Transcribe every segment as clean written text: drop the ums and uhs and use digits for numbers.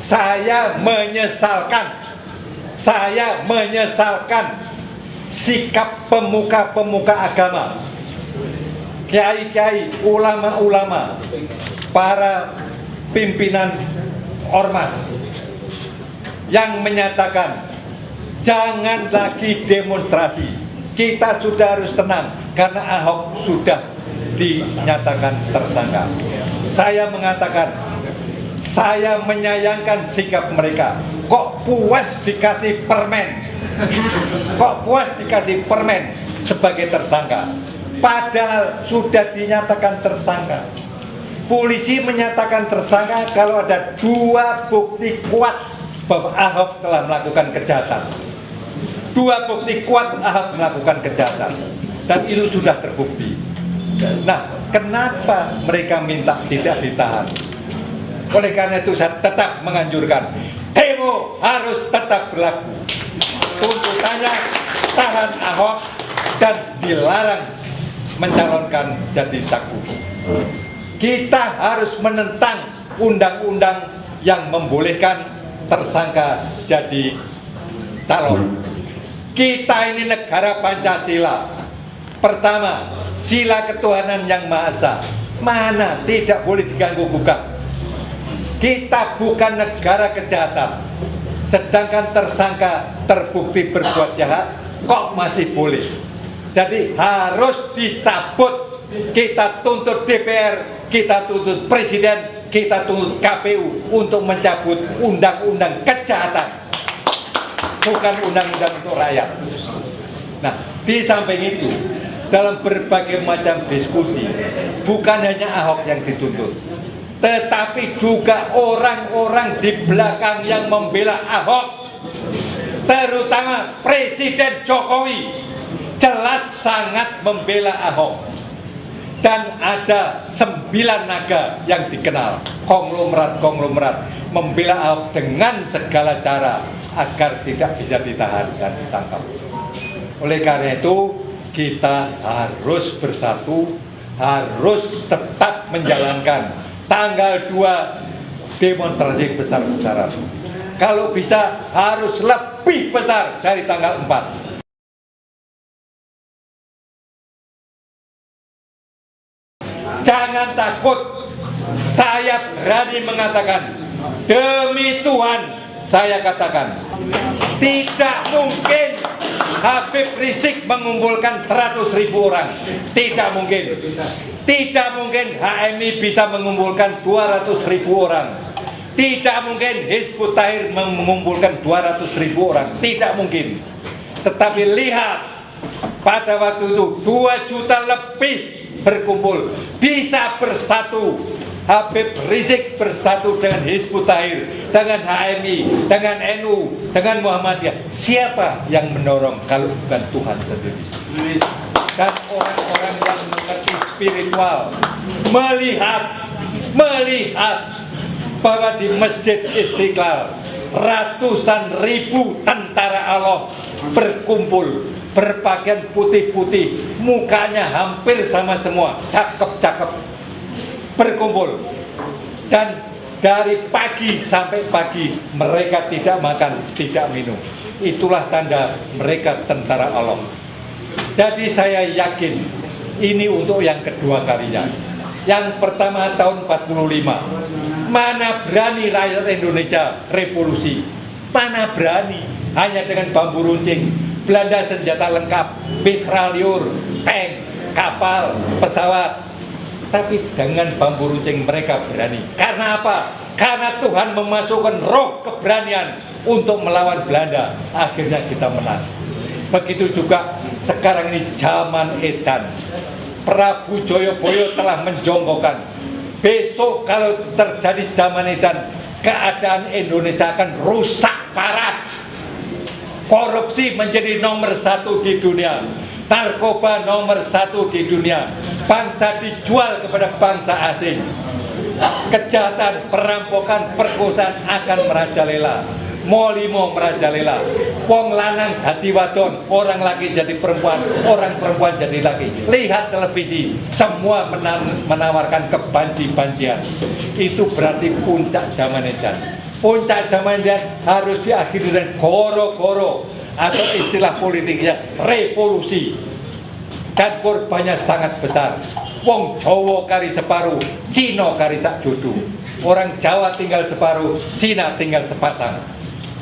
Saya menyesalkan sikap pemuka-pemuka agama, kiai-kiai, ulama-ulama, para pimpinan ormas yang menyatakan jangan lagi demonstrasi. Kita sudah harus tenang karena Ahok sudah dinyatakan tersangka. Saya mengatakan, saya menyayangkan sikap mereka. Kok puas dikasih permen? Kok puas dikasih permen sebagai tersangka? Padahal sudah dinyatakan tersangka. Polisi menyatakan tersangka kalau ada 2 bukti kuat bahwa Ahok telah melakukan kejahatan. 2 bukti kuat Ahok melakukan kejahatan. Dan itu sudah terbukti. Nah, kenapa mereka minta tidak ditahan? Oleh karena itu saya tetap menganjurkan demo harus tetap berlaku. Tuntutannya tahan Ahok dan dilarang mencalonkan jadi cagup. Kita harus menentang undang-undang yang membolehkan tersangka jadi calon. Kita ini negara Pancasila. Pertama, sila ketuhanan yang Maha Esa. Mana tidak boleh diganggu-gugat. Kita bukan negara kejahatan. Sedangkan tersangka terbukti berbuat jahat, kok masih boleh? Jadi harus dicabut. Kita tuntut DPR, kita tuntut Presiden, kita tuntut KPU untuk mencabut undang-undang kejahatan, bukan undang-undang untuk rakyat. Nah, di samping itu, dalam berbagai macam diskusi, bukan hanya Ahok yang dituntut, tetapi juga orang-orang di belakang yang membela Ahok, terutama Presiden Jokowi, jelas sangat membela Ahok. Dan ada 9 naga yang dikenal, konglomerat membela Ahok dengan segala cara agar tidak bisa ditahan dan ditangkap. Oleh karena itu kita harus bersatu, harus tetap menjalankan tanggal 2 demonstrasi besar-besaran. Kalau bisa harus lebih besar dari tanggal 4. Jangan takut, saya berani mengatakan, demi Tuhan saya katakan, tidak mungkin Habib Rizik mengumpulkan 100.000 orang. Tidak mungkin. Tidak mungkin HMI bisa mengumpulkan 200.000 orang. Tidak mungkin Hizbut Tahrir mengumpulkan 200.000 orang. Tidak mungkin. Tetapi lihat, pada waktu itu 2 juta lebih berkumpul, bisa bersatu. Habib Rizik bersatu dengan Hizbut Tahrir, dengan HMI, dengan NU, dengan Muhammadiyah. Siapa yang mendorong kalau bukan Tuhan sendiri? Dan orang-orang yang mengerti spiritual melihat bahwa di Masjid Istiqlal ratusan ribu tentara Allah berkumpul, berpakaian putih-putih, mukanya hampir sama semua, cakep-cakep, berkumpul. Dan dari pagi sampai pagi mereka tidak makan, tidak minum. Itulah tanda mereka tentara Allah. Jadi saya yakin ini untuk yang kedua kalinya. Yang pertama tahun 45, mana berani rakyat Indonesia revolusi? Mana berani? Hanya dengan bambu runcing, Belanda senjata lengkap, mitraliur, tank, kapal, pesawat. Tapi dengan bambu runcing mereka berani. Karena apa? Karena Tuhan memasukkan roh keberanian untuk melawan Belanda. Akhirnya kita menang. Begitu juga sekarang ini zaman edan. Prabu Joyoboyo telah menjongkokkan. Besok kalau terjadi zaman edan, keadaan Indonesia akan rusak parah. Korupsi menjadi nomor 1 di dunia, narkoba nomor 1 di dunia, bangsa dijual kepada bangsa asing, kejahatan, perampokan, perkosaan akan merajalela, molimo merajalela, wong lanang dadi wadon, orang laki jadi perempuan, orang perempuan jadi laki. Lihat televisi, semua menawarkan kebanci-bancian. Itu berarti puncak zaman edan. Puncak zaman dan harus diakhiri dengan goro-goro atau istilah politiknya revolusi. Dan korbannya sangat besar. Wong Jawa kari separuh, Cina kari sak jodoh. Orang Jawa tinggal separuh, Cina tinggal sepasang.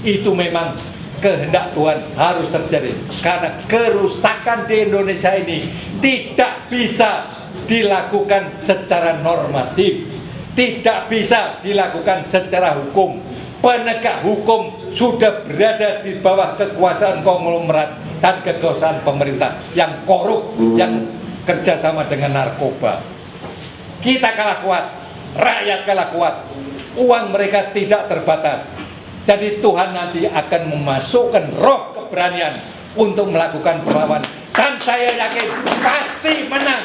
Itu memang kehendak Tuhan harus terjadi. Karena kerusakan di Indonesia ini tidak bisa dilakukan secara normatif, tidak bisa dilakukan secara hukum. Penegak hukum sudah berada di bawah kekuasaan konglomerat dan kekuasaan pemerintah yang korup, yang kerjasama dengan narkoba. Kita kalah kuat, rakyat kalah kuat, uang mereka tidak terbatas. Jadi Tuhan nanti akan memasukkan roh keberanian untuk melakukan perlawanan. Dan saya yakin pasti menang.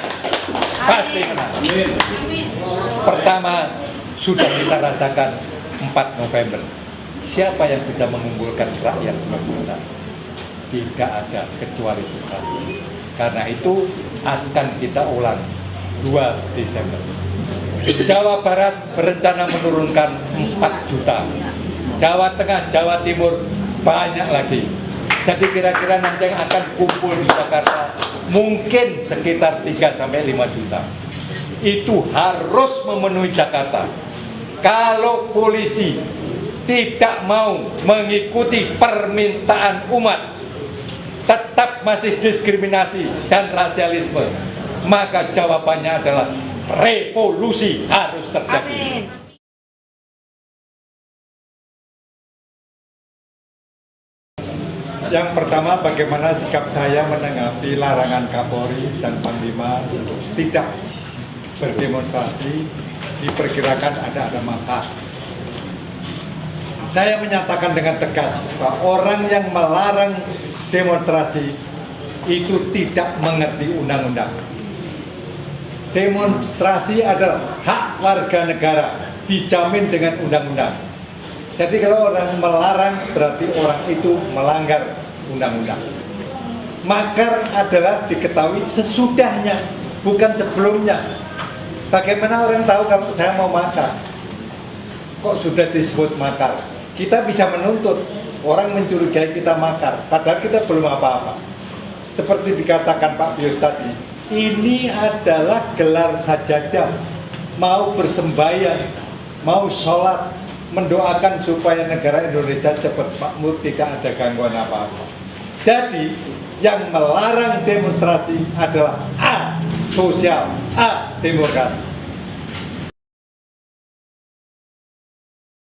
Pasti menang. Pertama, sudah kita rasakan 4 November. Siapa yang bisa mengunggulkan rakyat kita? Tidak ada kecuali Tuhan. Karena itu akan kita ulang 2 Desember. Jawa Barat berencana menurunkan 4 juta. Jawa Tengah, Jawa Timur banyak lagi. Jadi kira-kira nanti yang akan kumpul di Jakarta mungkin sekitar 3-5 juta. Itu harus memenuhi Jakarta. Kalau polisi tidak mau mengikuti permintaan umat, tetap masih diskriminasi dan rasialisme, maka jawabannya adalah revolusi harus terjadi. Amin. Yang pertama, bagaimana sikap saya menanggapi larangan Kapolri dan Panglima tidak berdemonstrasi, diperkirakan ada makar. Saya menyatakan dengan tegas bahwa orang yang melarang demonstrasi itu tidak mengerti undang-undang. Demonstrasi adalah hak warga negara, dijamin dengan undang-undang. Jadi kalau orang melarang berarti orang itu melanggar undang-undang. Makar adalah diketahui sesudahnya, bukan sebelumnya. Bagaimana orang tahu kalau saya mau makar? Kok sudah disebut makar? Kita bisa menuntut orang mencurigai kita makar, padahal kita belum apa-apa. Seperti dikatakan Pak Bius tadi, ini adalah gelar sajadah, mau bersembahyang, mau sholat, mendoakan supaya negara Indonesia cepat makmur, tidak ada gangguan apa-apa. Jadi yang melarang demonstrasi adalah A, sosial, A, demokrasi.